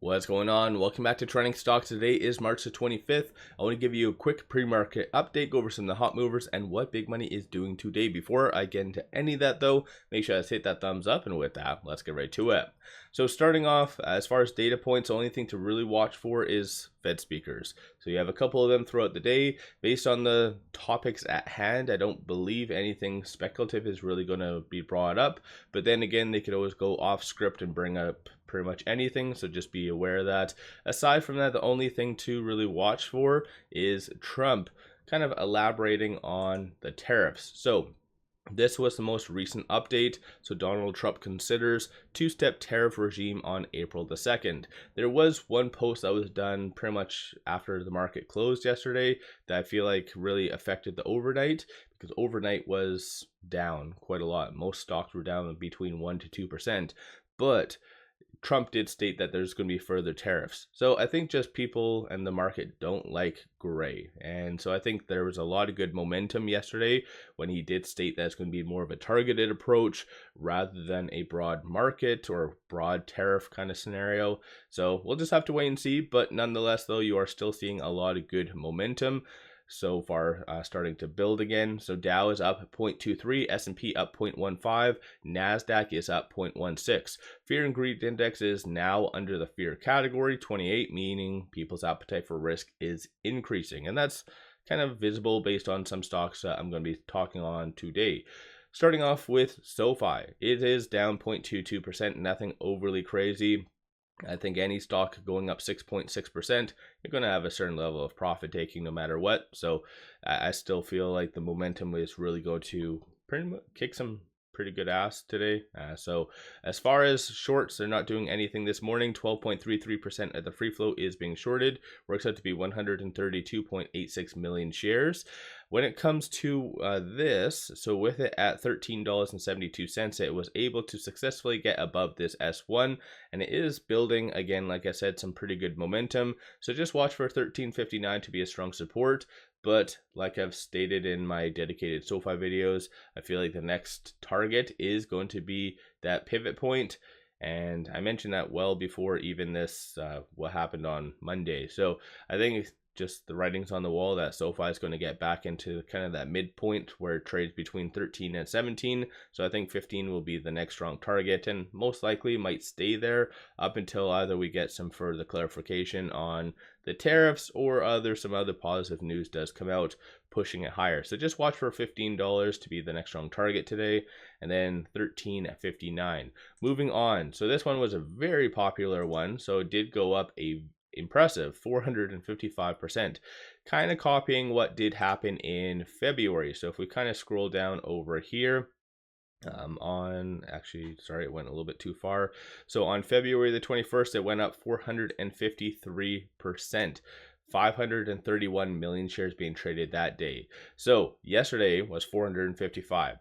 What's going on? Welcome back to Trending Stocks. Today is March the 25th. I want to give you a quick pre-market update, go over some of the hot movers and what big money is doing today. Before I get into any of that though, make sure to hit that thumbs up, and with that, let's get right to it. So starting off, as far as data points, the only thing to really watch for is Fed speakers. So you have a couple of them throughout the day. Based on the topics at hand, I don't believe anything speculative is really going to be brought up. But then again, they could always go off script and bring up pretty much anything, so just be aware of that. Aside from that, the only thing to really watch for is Trump kind of elaborating on the tariffs. So this was the most recent update. So Donald Trump considers two-step tariff regime on April the 2nd. There was one post that was done pretty much after the market closed yesterday that I feel like really affected the overnight, because overnight was down quite a lot. Most stocks were down between 1 to 2%, but Trump did state that there's going to be further tariffs. So I think just people and the market don't like gray. And so I think there was a lot of good momentum yesterday when he did state that it's going to be more of a targeted approach rather than a broad market or broad tariff kind of scenario. So we'll just have to wait and see. But nonetheless, though, you are still seeing a lot of good momentum so far, starting to build again. So Dow is up 0.23, S&P up 0.15, NASDAQ is up 0.16. Fear and greed index is now under the fear category, 28, meaning people's appetite for risk is increasing. And that's kind of visible based on some stocks I'm going to be talking on today. Starting off with SoFi, it is down 0.22%, nothing overly crazy. I think any stock going up 6.6%, you're going to have a certain level of profit taking no matter what. So I still feel like the momentum is really going to pretty much kick some pretty good ass today. So as far as shorts, they're not doing anything this morning. 12.33% of the free float is being shorted. Works out to be 132.86 million shares. When it comes to this, so with it at $13.72, it was able to successfully get above this S1, and it is building again, like I said, some pretty good momentum. So just watch for 13.59 to be a strong support. But like I've stated in my dedicated SoFi videos, I feel like the next target is going to be that pivot point. And I mentioned that well before even this, what happened on Monday. So I think just the writing's on the wall that SoFi is going to get back into kind of that midpoint where it trades between 13 and 17. So I think 15 will be the next strong target, and most likely might stay there up until either we get some further clarification on the tariffs or some other positive news does come out pushing it higher. So just watch for $15 to be the next strong target today, and then 13 at 59. Moving on. So this one was a very popular one. So it did go up a impressive 455%, kind of copying what did happen in February. So if we kind of scroll down over here, it went a little bit too far. So on February the 21st, it went up 453%. 531 million shares being traded that day. So yesterday was 455,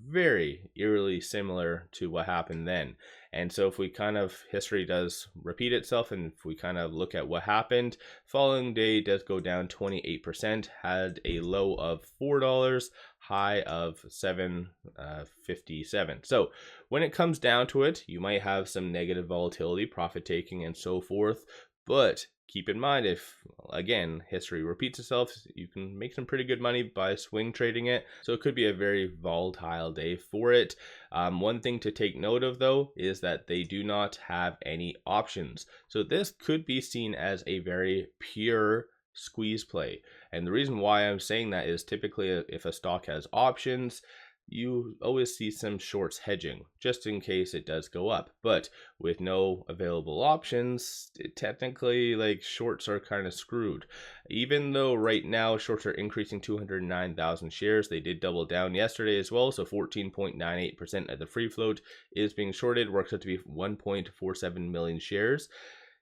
very eerily similar to what happened then. And so if we kind of, history does repeat itself, and if we kind of look at what happened, following day does go down 28%, had a low of $4, high of $7.57. So when it comes down to it, you might have some negative volatility, profit taking, and so forth. But keep in mind, if, again, history repeats itself, you can make some pretty good money by swing trading it. So it could be a very volatile day for it. One thing to take note of, though, is that they do not have any options. So this could be seen as a very pure squeeze play. And the reason why I'm saying that is typically if a stock has options, you always see some shorts hedging just in case it does go up. But with no available options, technically, like, shorts are kind of screwed. Even though right now shorts are increasing 209,000 shares, they did double down yesterday as well. So 14.98% of the free float is being shorted, works out to be 1.47 million shares.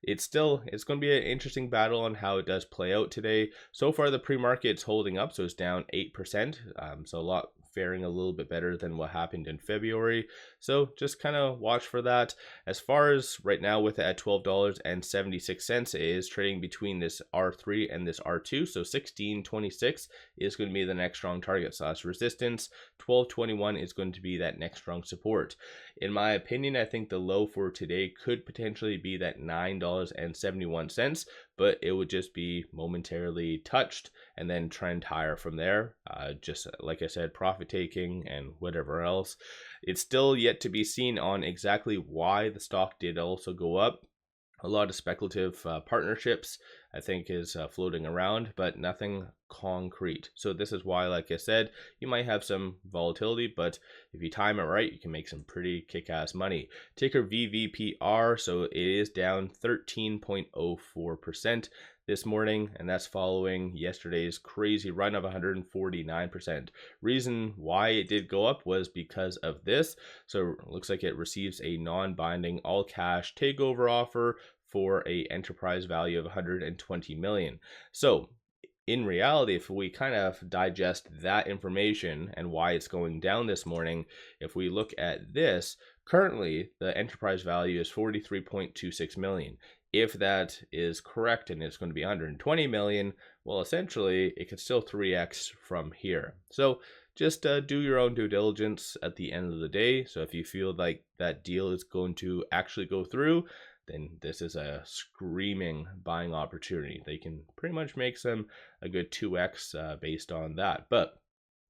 It's going to be an interesting battle on how it does play out today. So far, the pre-market's holding up, so it's down 8%. So a lot faring a little bit better than what happened in February. So just kind of watch for that. As far as right now, with it at $12.76, it is trading between this R3 and this R2. So 16.26 is going to be the next strong target / resistance. 12.21 is going to be that next strong support. In my opinion, I think the low for today could potentially be that $9.71, but it would just be momentarily touched and then trend higher from there. Just like I said, profit taking and whatever else. It's still yet to be seen on exactly why the stock did also go up. A lot of speculative partnerships, I think, is floating around, but nothing concrete. So this is why, like I said, you might have some volatility, but if you time it right, you can make some pretty kick-ass money. Ticker VVPR, so it is down 13.04% this morning, and that's following yesterday's crazy run of 149%. Reason why it did go up was because of this. So it looks like it receives a non-binding all-cash takeover offer for a enterprise value of 120 million. So in reality, if we kind of digest that information and why it's going down this morning, if we look at this, currently the enterprise value is 43.26 million. If that is correct and it's going to be 120 million, well, essentially it could still 3x from here. So just do your own due diligence at the end of the day. So if you feel like that deal is going to actually go through, then this is a screaming buying opportunity. They can pretty much make a good 2x based on that. But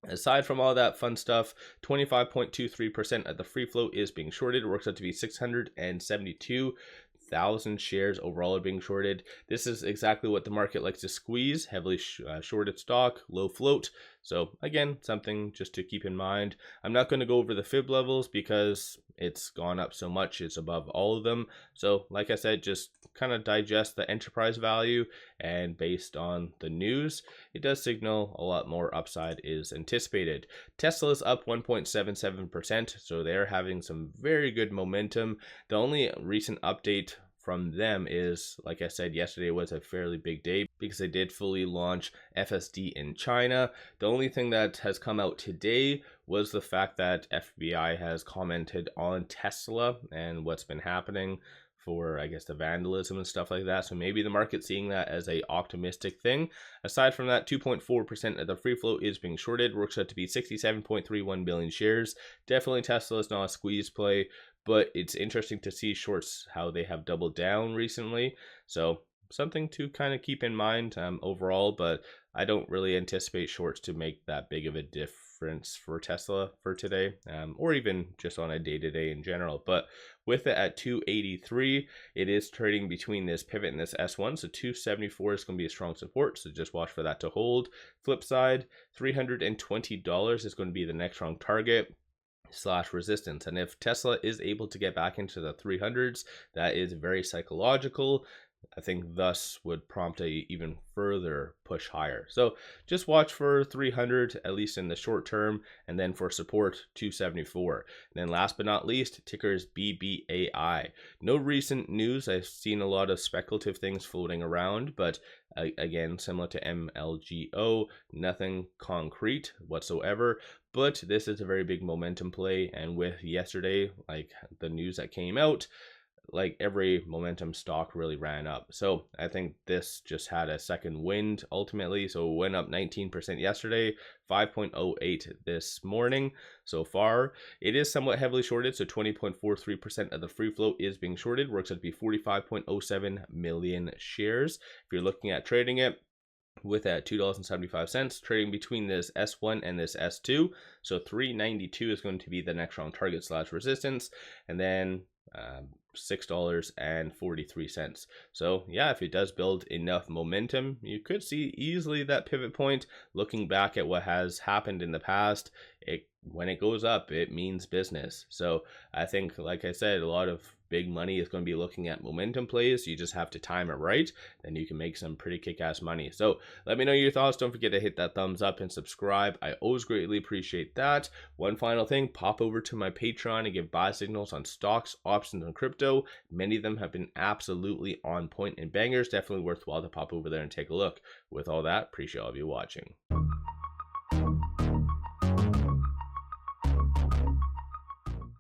aside from all that fun stuff, 25.23% of the free float is being shorted. It works out to be 672,000 shares overall are being shorted. This is exactly what the market likes to squeeze: heavily shorted stock, low float. So again, something just to keep in mind. I'm not going to go over the fib levels because it's gone up so much, it's above all of them. So like I said, just kind of digest the enterprise value, and based on the news, it does signal a lot more upside is anticipated. Tesla's up 1.77%, so they're having some very good momentum. The only recent update from them is, like I said, yesterday was a fairly big day because they did fully launch FSD in China. The only thing that has come out today was the fact that FBI has commented on Tesla and what's been happening for, I guess, the vandalism and stuff like that. So maybe the market's seeing that as a optimistic thing. Aside from that, 2.4% of the free float is being shorted. Works out to be 67.31 billion shares. Definitely Tesla is not a squeeze play, but it's interesting to see shorts, how they have doubled down recently. So something to kind of keep in mind overall, but I don't really anticipate shorts to make that big of a difference for Tesla for today, or even just on a day-to-day in general. But with it at 283, it is trading between this pivot and this S1, so 274 is going to be a strong support, so just watch for that to hold. Flip side, $320 is going to be the next strong target / resistance. And if Tesla is able to get back into the 300s, that is very psychological. I think thus would prompt a even further push higher. So just watch for 300, at least in the short term, and then for support 274. And then last but not least, ticker is BBAI. No recent news. I've seen a lot of speculative things floating around, but again, similar to MLGO, nothing concrete whatsoever. But this is a very big momentum play, and with yesterday, like the news that came out, like every momentum stock really ran up. So I think this just had a second wind ultimately. So it went up 19% yesterday, 5.08 this morning so far. It is somewhat heavily shorted, so 20.43% of the free float is being shorted. Works out to be 45.07 million shares. If you're looking at trading it, with at $2.75, trading between this S1 and this S2. So 392 is going to be the next strong target / resistance, and then $6.43. So yeah, if it does build enough momentum, you could see easily that pivot point. Looking back at what has happened in the past, when it goes up, it means business. So I think, like I said, a lot of big money is going to be looking at momentum plays. You just have to time it right, then you can make some pretty kick-ass money. So let me know your thoughts. Don't forget to hit that thumbs up and subscribe. I always greatly appreciate that. One final thing, pop over to my Patreon and give buy signals on stocks, options, and crypto. Many of them have been absolutely on point and bangers. Definitely worthwhile to pop over there and take a look. With all that, appreciate all of you watching.